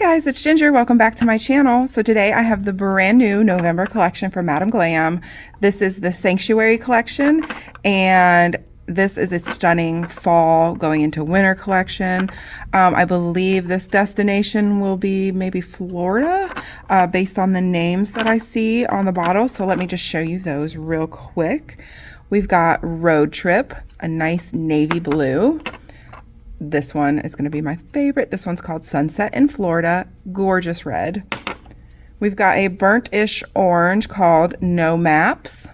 guys, it's Ginger. Welcome back to my channel. So today I have the brand new November collection from Madam Glam. This is the Sanctuary collection, and this is a stunning fall going into winter collection. I believe this destination will be maybe Florida, based on the names that I see on the bottle. So let me just show you those real quick. We've got Road Trip, a nice navy blue. This one is going to be my favorite. This one's called Sunset in Florida. Gorgeous red. We've got a burnt-ish orange called No Maps.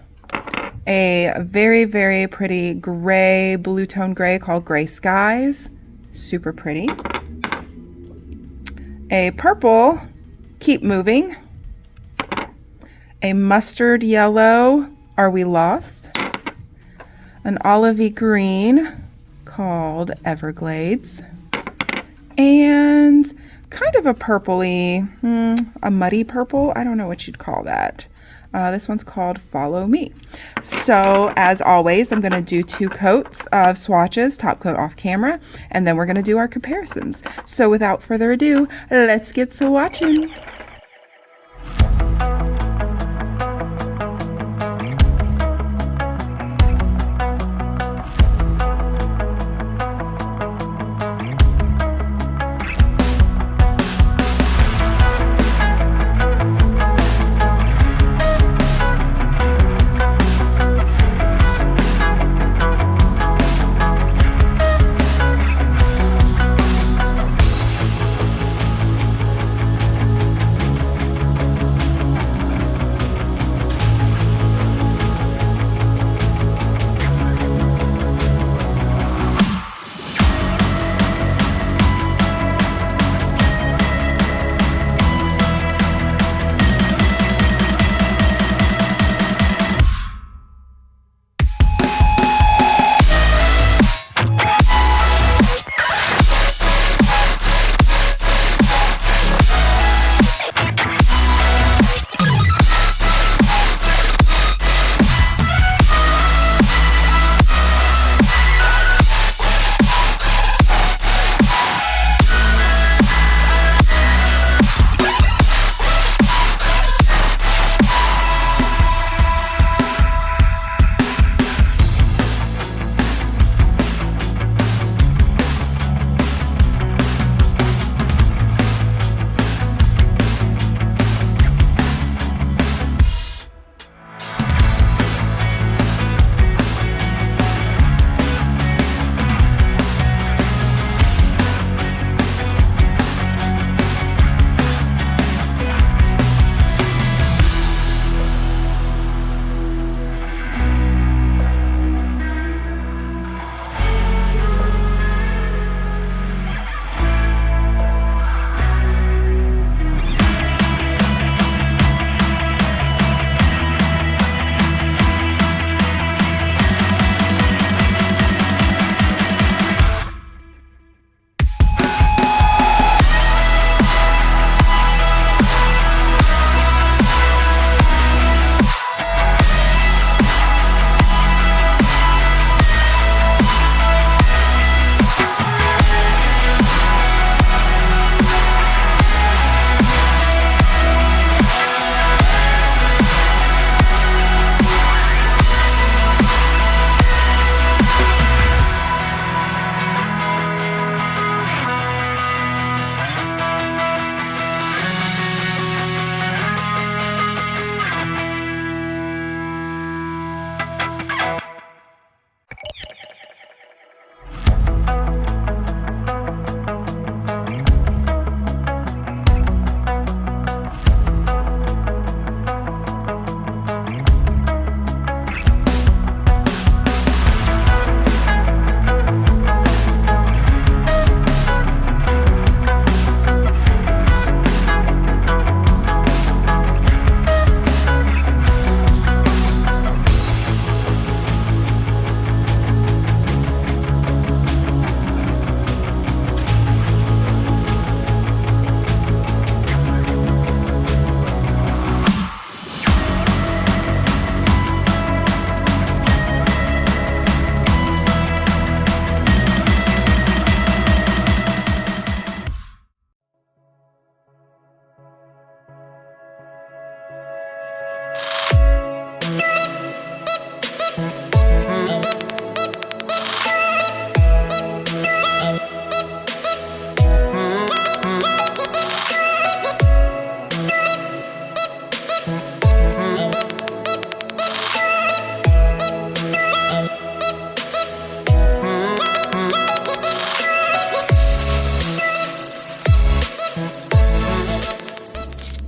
A very, very pretty gray, blue tone gray called Gray Skies. Super pretty. A purple, Keep Moving. A mustard yellow, Are We Lost? An olivey green called Everglades, and kind of a purpley, a muddy purple. I don't know what you'd call that. This one's called Follow Me. So as always, I'm going to do 2 coats of swatches, top coat off camera, and then we're going to do our comparisons. So without further ado, let's get swatching.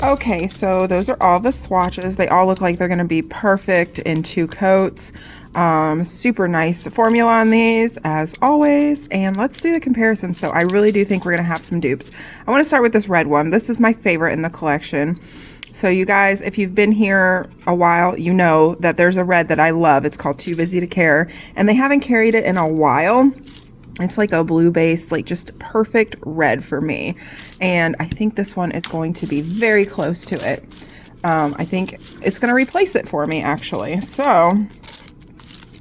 Okay, so those are all the swatches. They all look like they're going to be perfect in 2 coats. Super nice formula on these as always. And let's do the comparison. So I really do think we're going to have some dupes. I want to start with this red one. This is my favorite in the collection. So you guys, if you've been here a while, you know that there's a red that I love. It's called Too Busy to Care, and they haven't carried it in a while. It's like a blue base, like just perfect red for me. And I think this one is going to be very close to it. I think it's going to replace it for me, actually. So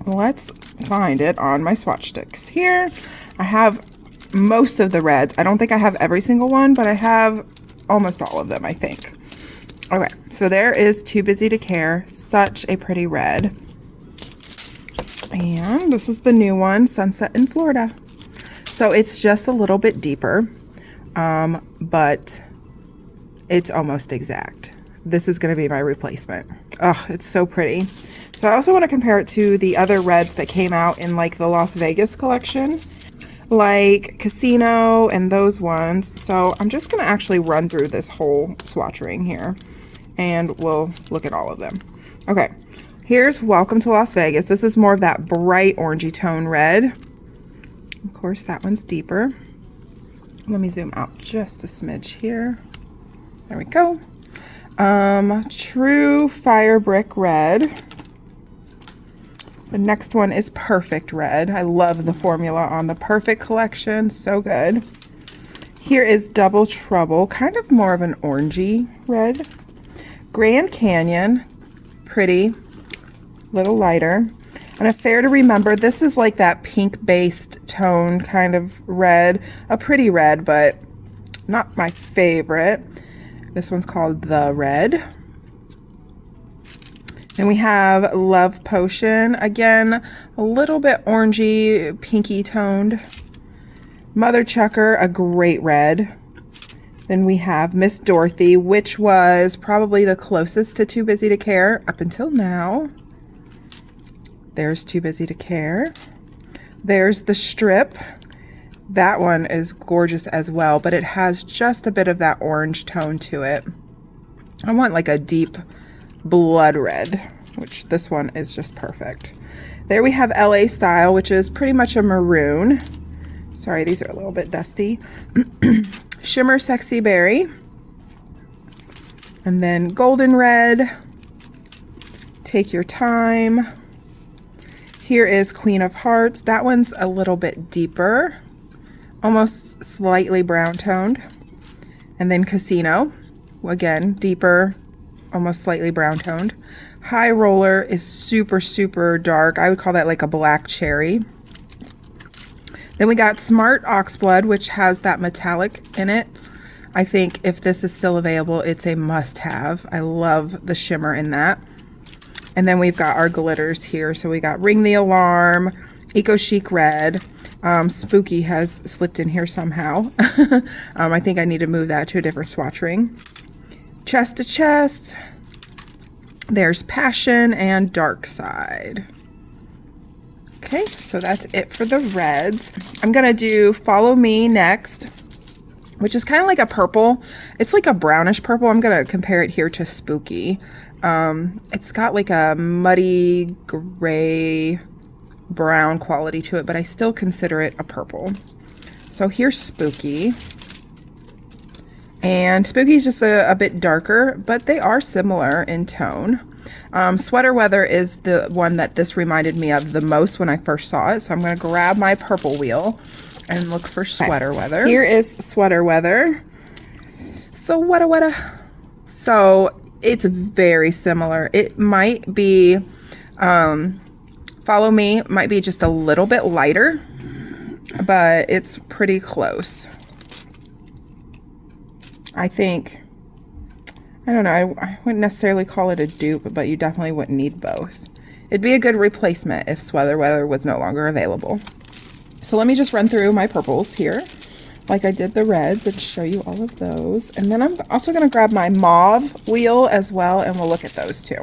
let's find it on my swatch sticks here. I have most of the reds. I don't think I have every single one, but I have almost all of them, I think. Okay, so there is Too Busy to Care. Such a pretty red. And this is the new one, Sunset in Florida. So it's just a little bit deeper, but it's almost exact. This is going to be my replacement. Oh, it's so pretty. So I also want to compare it to the other reds that came out in like the Las Vegas collection, like Casino and those ones. So I'm just going to actually run through this whole swatch ring here, and we'll look at all of them. Okay, here's Welcome to Las Vegas. This is more of that bright orangey tone red. Of course, that one's deeper. Let me zoom out just a smidge here. There we go. True Fire Brick Red. The next one is Perfect Red. I love the formula on the Perfect collection. So good. Here is Double Trouble. Kind of more of an orangey red. Grand Canyon. Pretty. Little lighter. And Affair to Remember, this is like that pink-based tone kind of red. A pretty red, but not my favorite. This one's called The Red. Then we have Love Potion. Again, a little bit orangey, pinky toned. Mother Chucker, a great red. Then we have Miss Dorothy, which was probably the closest to Too Busy to Care up until now. There's Too Busy to Care. There's the Strip. That one is gorgeous as well, but it has just a bit of that orange tone to it. I want like a deep blood red, which this one is just perfect. There we have LA Style, which is pretty much a maroon. Sorry, these are a little bit dusty. Shimmer Sexy Berry. And then Golden Red. Take Your Time. Here is Queen of Hearts. That one's a little bit deeper, almost slightly brown toned. And then Casino, again, deeper, almost slightly brown toned. High Roller is super, super dark. I would call that like a black cherry. Then we got Smart Oxblood, which has that metallic in it. I think if this is still available, it's a must-have. I love the shimmer in that. And then we've got our glitters here. So we got Ring the Alarm, Eco Chic Red. Spooky has slipped in here somehow. I think I need to move that to a different swatch ring. Chest to Chest. There's Passion and Dark Side. Okay, so that's it for the reds. I'm gonna do Follow Me next, which is kind of like a purple. It's like a brownish purple. I'm gonna compare it here to Spooky. It's got like a muddy gray brown quality to it, but I still consider it a purple. So here's Spooky. And Spooky is just a bit darker, but they are similar in tone. Sweater Weather is the one that this reminded me of the most when I first saw it. So I'm going to grab my purple wheel and look for Sweater Weather. Here is Sweater Weather. So what? So it's very similar. It might be, Follow Me might be just a little bit lighter, but it's pretty close. I think, I don't know, I wouldn't necessarily call it a dupe, but you definitely wouldn't need both. It'd be a good replacement if Sweater Weather was no longer available. So let me just run through my purples here, like I did the reds, and show you all of those. And then I'm also going to grab my mauve wheel as well, and we'll look at those too.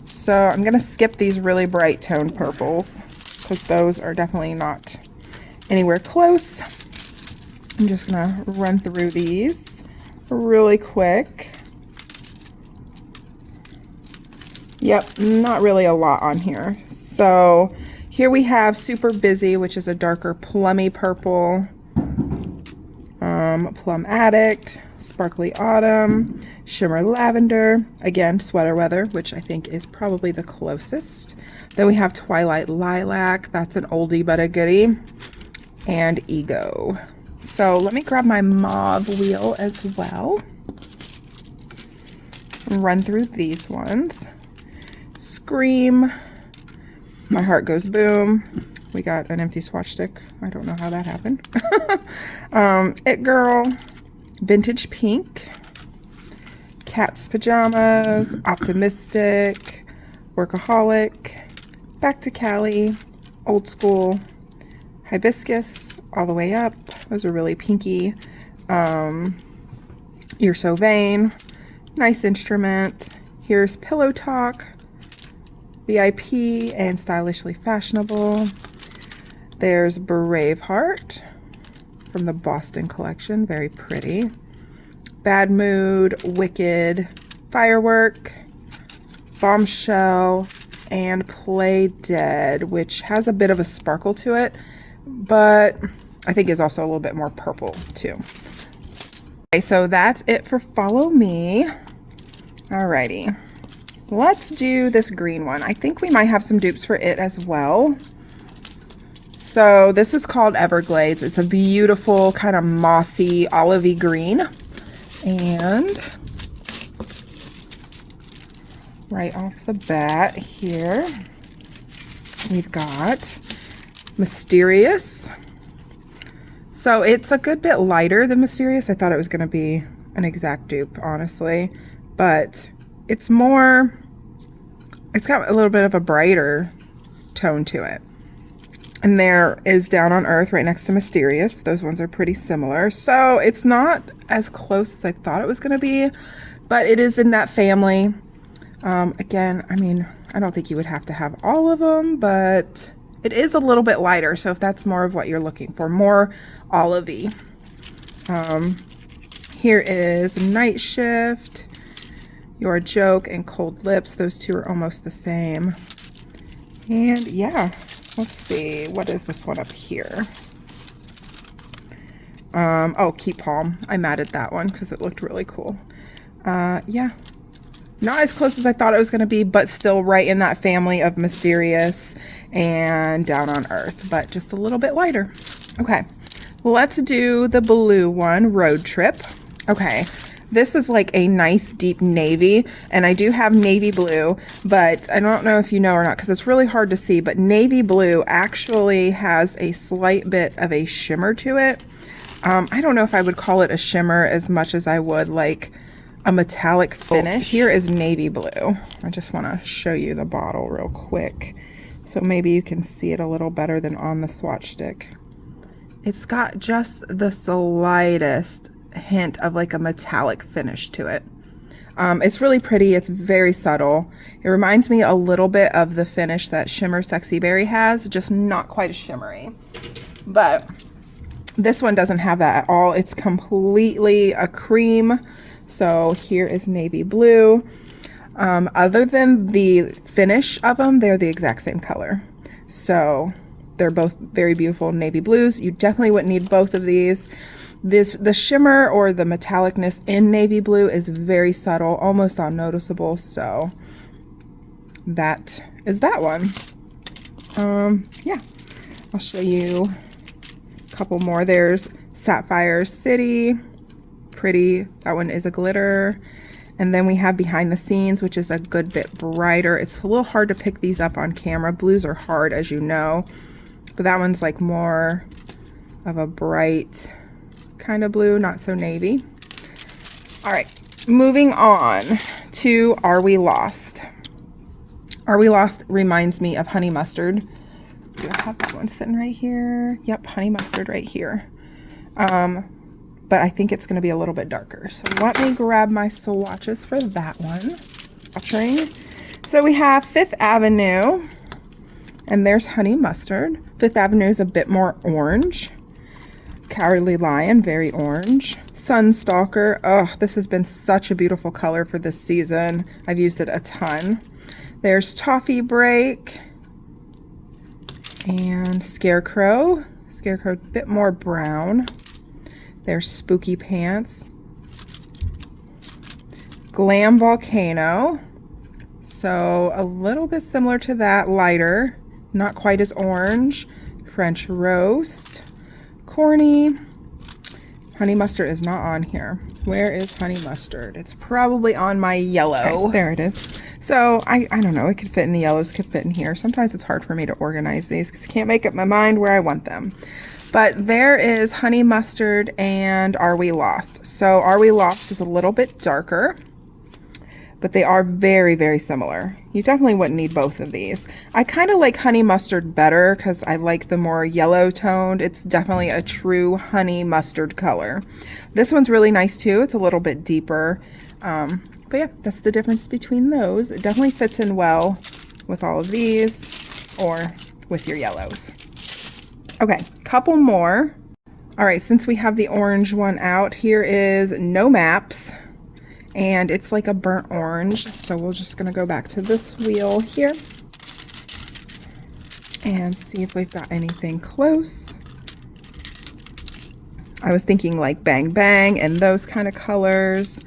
So I'm going to skip these really bright toned purples, because those are definitely not anywhere close. I'm just going to run through these really quick. Yep, not really a lot on here. So here we have Super Busy, which is a darker plummy purple. Plum Addict, Sparkly Autumn, Shimmer Lavender, again Sweater Weather, which I think is probably the closest. Then we have Twilight Lilac, that's an oldie but a goodie, and Ego. So let me grab my mauve wheel as well and run through these ones. Scream, My Heart Goes Boom. We got an empty swatch stick. I don't know how that happened. It Girl, Vintage Pink, Cat's Pajamas, Optimistic, Workaholic, Back to Cali, Old School, Hibiscus, All the Way Up. Those are really pinky. You're So Vain, Nice Instrument. Here's Pillow Talk, VIP, and Stylishly Fashionable. There's Braveheart from the Boston collection, very pretty. Bad Mood, Wicked, Firework, Bombshell, and Play Dead, which has a bit of a sparkle to it, but I think is also a little bit more purple too. Okay, so that's it for Follow Me. Alrighty, let's do this green one. I think we might have some dupes for it as well. So this is called Everglades. It's a beautiful kind of mossy olivey green. And right off the bat here, we've got Mysterious. So it's a good bit lighter than Mysterious. I thought it was going to be an exact dupe, honestly. But it's got a little bit of a brighter tone to it. And there is Down on Earth right next to Mysterious. Those ones are pretty similar. So it's not as close as I thought it was going to be, but it is in that family. Again, I mean, I don't think you would have to have all of them, but it is a little bit lighter. So if that's more of what you're looking for, more olivey. Here is Night Shift, Your Joke, and Cold Lips. Those two are almost the same. And yeah. Let's see, what is this one up here? Oh, Keep Calm. I'm mad at that one because it looked really cool. Yeah, not as close as I thought it was going to be, but still right in that family of Mysterious and Down on Earth, but just a little bit lighter. Okay, let's do the blue one, Road Trip. Okay. This is like a nice deep navy, and I do have navy blue, but I don't know if you know or not because it's really hard to see, but navy blue actually has a slight bit of a shimmer to it. I don't know if I would call it a shimmer as much as I would like a metallic finish. Oh, here is navy blue. I just want to show you the bottle real quick so maybe you can see it a little better than on the swatch stick. It's got just the slightest hint of like a metallic finish to it. It's really pretty. It's very subtle. It reminds me a little bit of the finish that Shimmer Sexy Berry has, just not quite as shimmery. But this one doesn't have that at all. It's completely a cream. So here is navy blue. Other than the finish of them, they're the exact same color. So they're both very beautiful navy blues. You definitely wouldn't need both of these. The shimmer or the metallicness in navy blue is very subtle, almost unnoticeable. So that is that one. Yeah, I'll show you a couple more. There's Sapphire City, pretty. That one is a glitter. And then we have Behind the Scenes, which is a good bit brighter. It's a little hard to pick these up on camera. Blues are hard, as you know, but that one's like more of a bright kind of blue, not so navy. All right, moving on to Are We Lost? Are We Lost reminds me of Honey Mustard. Do I have that one sitting right here? Yep, Honey Mustard right here. But I think it's going to be a little bit darker. So let me grab my swatches for that one. So we have Fifth Avenue, and there's Honey Mustard. Fifth Avenue is a bit more orange. Cowardly Lion, very orange. Sunstalker, oh, this has been such a beautiful color for this season. I've used it a ton. There's Toffee Break and Scarecrow. Scarecrow a bit more brown. There's Spooky Pants. Glam Volcano. So a little bit similar to that, lighter, not quite as orange. French Roast. Corny. Honey Mustard is not on here. Where is Honey Mustard? It's probably on my yellow. Okay, there it is. So I don't know, it could fit in the yellows, could fit in here. Sometimes it's hard for me to organize these because I can't make up my mind where I want them. But there is Honey Mustard and Are We Lost. So Are We Lost is a little bit darker, but they are very, very similar. You definitely wouldn't need both of these. I kind of like Honey Mustard better because I like the more yellow toned. It's definitely a true honey mustard color. This one's really nice too. It's a little bit deeper. But yeah, that's the difference between those. It definitely fits in well with all of these or with your yellows. Okay, couple more. All right, since we have the orange one out, here is No Maps. And it's like a burnt orange. So we're just gonna go back to this wheel here and see if we've got anything close. I was thinking like Bang Bang and those kind of colors.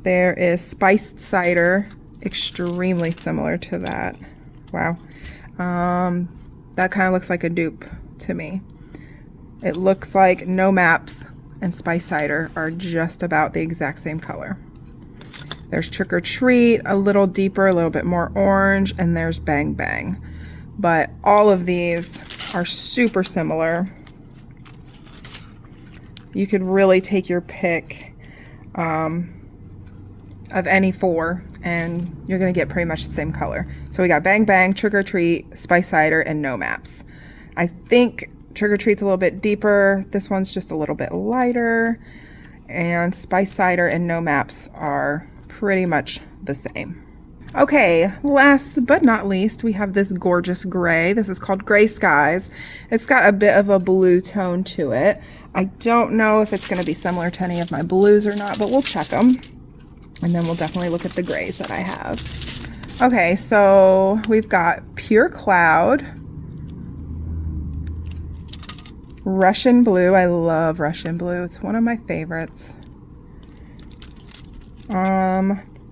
There is Spiced Cider, extremely similar to that. Wow. That kind of looks like a dupe to me. It looks like No Maps and Spiced Cider are just about the exact same color. There's Trick or Treat, a little deeper, a little bit more orange, and there's Bang Bang. But all of these are super similar. You could really take your pick of any four and you're gonna get pretty much the same color. So we got Bang Bang, Trick or Treat, Spiced Cider, and No Maps. I think Trick or Treat's a little bit deeper. This one's just a little bit lighter. And Spiced Cider and No Maps are pretty much the same. Okay, last but not least, we have this gorgeous gray. This is called Gray Skies. It's got a bit of a blue tone to it. I don't know if it's gonna be similar to any of my blues or not, but we'll check them. And then we'll definitely look at the grays that I have. Okay, so we've got Pure Cloud. Russian Blue. I love Russian Blue. It's one of my favorites.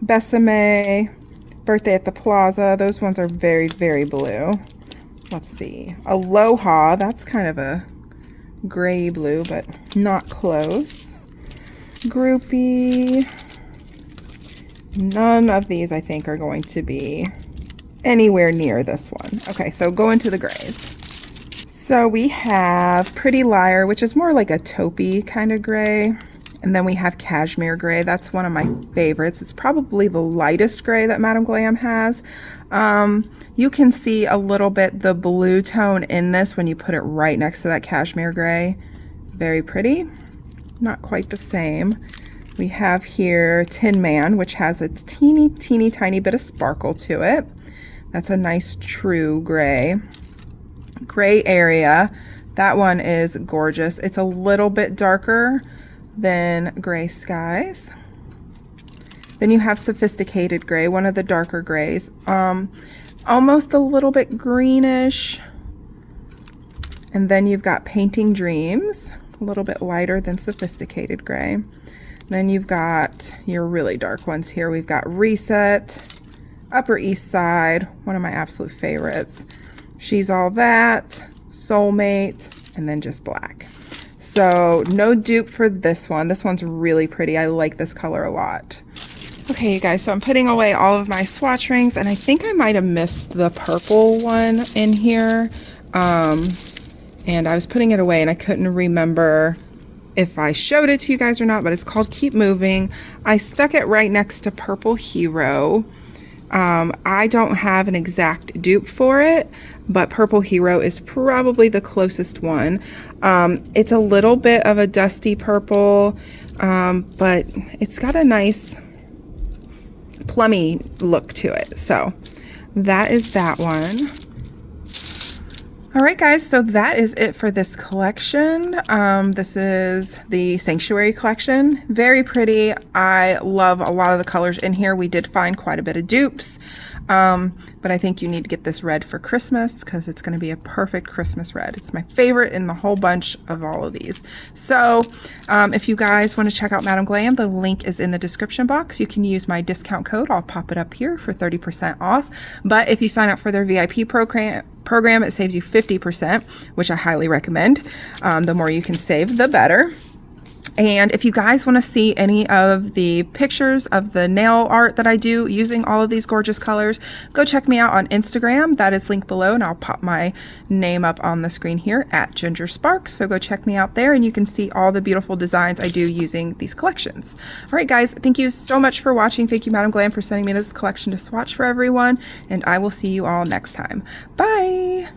Besame, Birthday at the Plaza. Those ones are very, very blue. Let's see. Aloha. That's kind of a gray blue, but not close. Groupie. None of these, I think, are going to be anywhere near this one. Okay, so go into the grays. So we have Pretty Liar, which is more like a taupey kind of gray. And then we have Cashmere Gray. That's one of my favorites. It's probably the lightest gray that Madam Glam has. You can see a little bit the blue tone in this when you put it right next to that Cashmere Gray. Very pretty. Not quite the same. We have here Tin Man, which has a teeny tiny bit of sparkle to it. That's a nice true gray. Gray Area. That one is gorgeous. It's a little bit darker than Gray Skies. Then you have Sophisticated Gray, one of the darker grays. Almost a little bit greenish. And then you've got Painting Dreams, a little bit lighter than Sophisticated Gray. Then you've got your really dark ones here. We've got Reset, Upper East Side, one of my absolute favorites. She's All That, Soulmate, and then just black. So no dupe for this one. This one's really pretty. I like this color a lot. Okay, you guys, so I'm putting away all of my swatch rings, and I think I might have missed the purple one in here. And I was putting it away and I couldn't remember if I showed it to you guys or not, but it's called Keep Moving. I stuck it right next to Purple Hero. I don't have an exact dupe for it, but Purple Hero is probably the closest one. It's a little bit of a dusty purple, but it's got a nice plummy look to it. So that is that one. All right, guys, so that is it for this collection. This is the Sanctuary collection. Very pretty. I love a lot of the colors in here. We did find quite a bit of dupes, but I think you need to get this red for Christmas because it's going to be a perfect Christmas red. It's my favorite in the whole bunch of all of these. So if you guys want to check out Madam Glam, the link is in the description box. You can use my discount code. I'll pop it up here for 30% off. But if you sign up for their VIP program, it saves you 50%, which I highly recommend. The more you can save, the better. And if you guys want to see any of the pictures of the nail art that I do using all of these gorgeous colors, go check me out on Instagram. That is linked below, and I'll pop my name up on the screen here at Ginger Sparks. So go check me out there, and you can see all the beautiful designs I do using these collections. All right, guys, thank you so much for watching. Thank you, Madam Glam, for sending me this collection to swatch for everyone, and I will see you all next time. Bye!